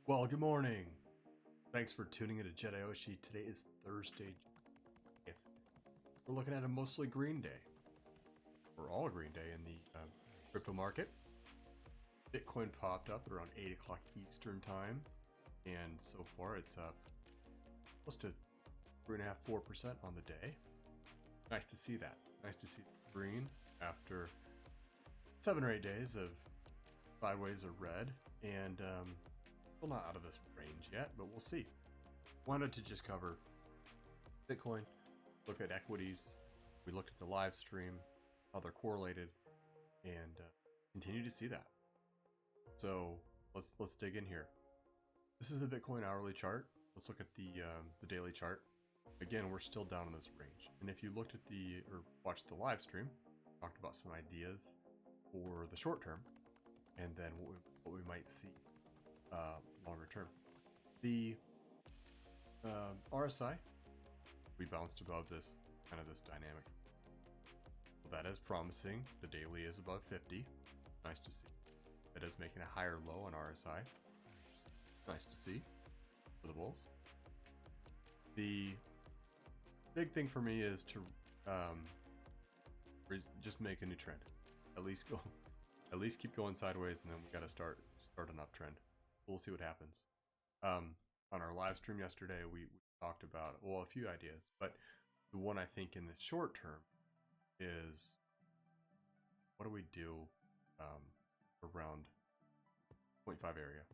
Well, good morning. Thanks for tuning into JEDIOSHI. Today is Thursday, 5th. We're looking at a mostly green day. We're all green day in the crypto market. Bitcoin popped up at around 8 o'clock Eastern time, and so far it's up close to 3.5–4% on the day. Nice to see that. Nice to see green after 7 or 8 days of sideways or red, and still not out of this range yet, but we'll see. Wanted to just cover Bitcoin, look at equities. We looked at the live stream, how they're correlated, and continue to see that. So let's dig in here. This is the Bitcoin hourly chart. Let's look at the daily chart. Again, we're still down in this range. And if you looked at or watched the live stream, talked about some ideas for the short term, and then what we might see longer term. The RSI, we bounced above this dynamic. So that is promising. The daily is above 50. Nice to see. It is making a higher low on RSI. Nice to see for the bulls. The big thing for me is to just make a new trend. At least keep going sideways, and then we got to start an uptrend. We'll see what happens. On our live stream yesterday, we talked about, well, a few ideas, but the one I think in the short term is, what do we do around 0.5 area,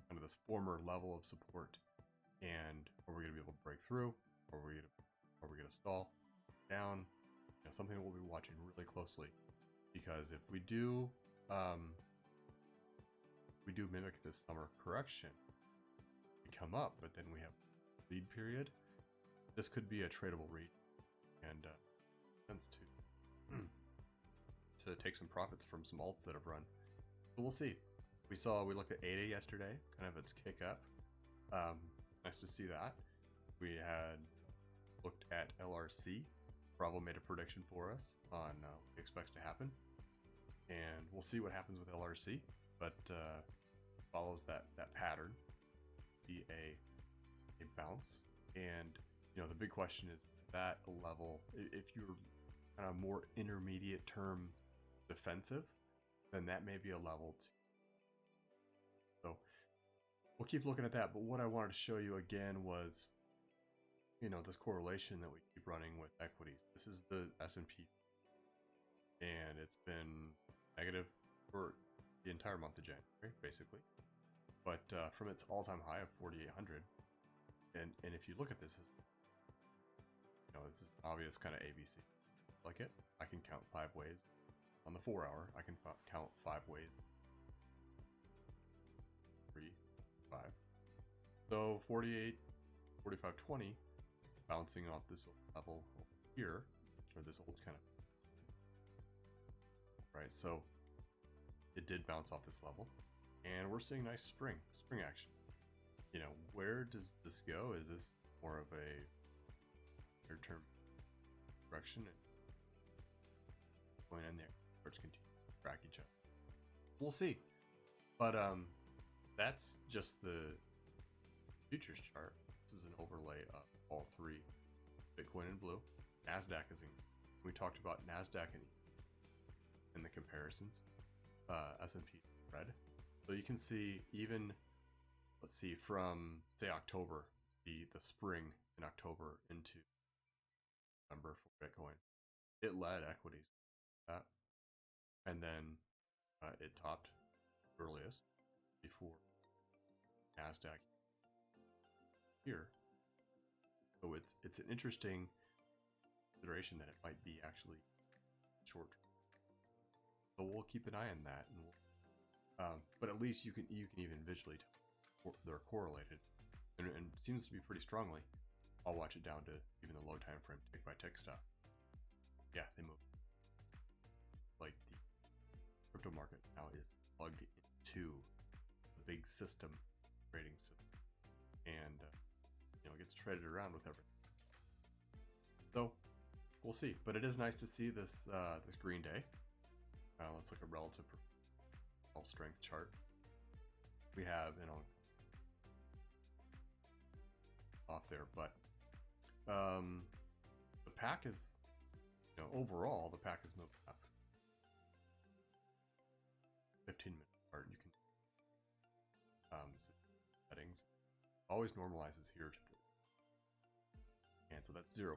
kind of this former level of support, and are we going to be able to break through, or are we going to stall down? Something we'll be watching really closely, because if we do mimic this summer correction, we come up, but then we have lead period. This could be a tradable read, and tends to take some profits from some alts that have run. So we'll see. We looked at ADA yesterday, kind of its kick up. Nice to see that. We had looked at LRC. Bravo made a prediction for us on what he expects to happen, and we'll see what happens with LRC, but follows that pattern, be a bounce. And the big question is that level, if you're kind of more intermediate term defensive, then that may be a level too. So we'll keep looking at that. But what I wanted to show you again was this correlation that we keep running with equities. This is the S&P, and it's been negative for the entire month of January, basically. But from its all-time high of 4,800, and if you look at this, this is obvious kind of ABC. Like it, I can count 5 ways. On the 4 hour, I can count 5 ways. 3, 5. So 48, 45, 20, bouncing off this level here, or this old kind of, right? So it did bounce off this level, and we're seeing nice spring action. Where does this go? Is this more of a near-term correction and going in there, or it's continue to track each other? We'll see. But that's just the futures chart. This is an overlay of all three. Bitcoin in blue, NASDAQ is in. We talked about NASDAQ in the comparisons. S&P red. So you can see even, let's see, from say October, the spring in October into November for Bitcoin, it led equities, and then it topped earliest before NASDAQ here. So it's an interesting consideration that it might be actually short. So we'll keep an eye on that, and but at least you can even visually tell they're correlated, and it seems to be pretty strongly. I'll watch it down to even the low time frame, tick by tick stuff. Yeah, they move. Like the crypto market now is plugged into the big system, trading system, and it gets traded around with everything. So we'll see, but it is nice to see this this green day. Let's look at relative strength chart. We have off there, but the pack is, overall the pack is moving up. 15-minute chart, you can settings always normalizes here to the, and so that's 0%,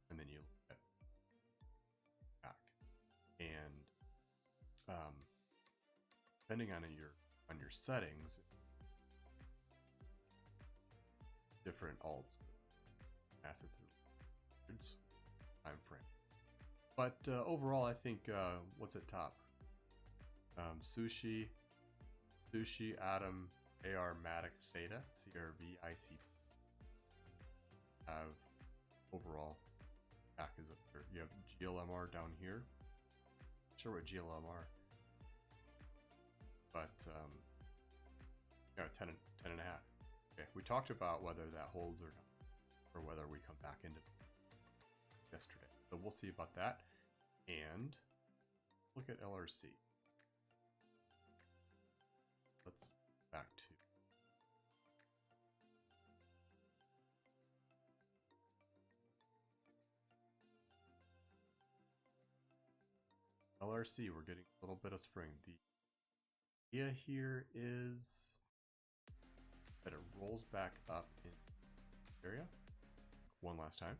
and then you look at pack, and depending on your settings, different alts, assets, time frame. But overall, I think what's at top? Sushi, Atom, AR, Matic, Theta, CRV, IC. Have overall pack is up there. You have GLMR down here. Not sure what GLMR, but 10 and a half. Okay, we talked about whether that holds or not, or whether we come back into yesterday. So we'll see about that. And look at LRC. Let's back to LRC. We're getting a little bit of spring. The idea here is that it rolls back up in the area one last time,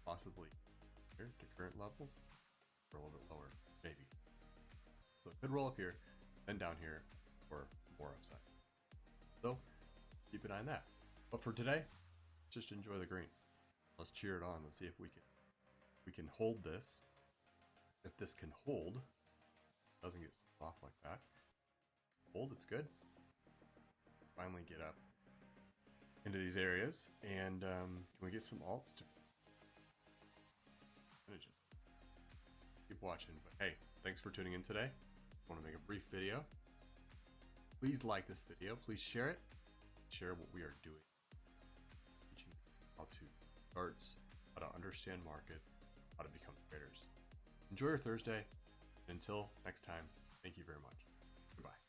possibly here to current levels, or a little bit lower, maybe. So it could roll up here, then down here for more upside. So keep an eye on that. But for today, just enjoy the green. Let's cheer it on. Let's see if we can hold this. If this can hold, doesn't get off like that. Hold, it's good. Finally get up into these areas, and can we get some alts to percentages? Keep watching. But hey, thanks for tuning in today. I want to make a brief video. Please like this video. Please share it. Share what we are doing. Teaching how to start, how to understand market, how to become traders. Enjoy your Thursday. Until next time, thank you very much. Goodbye.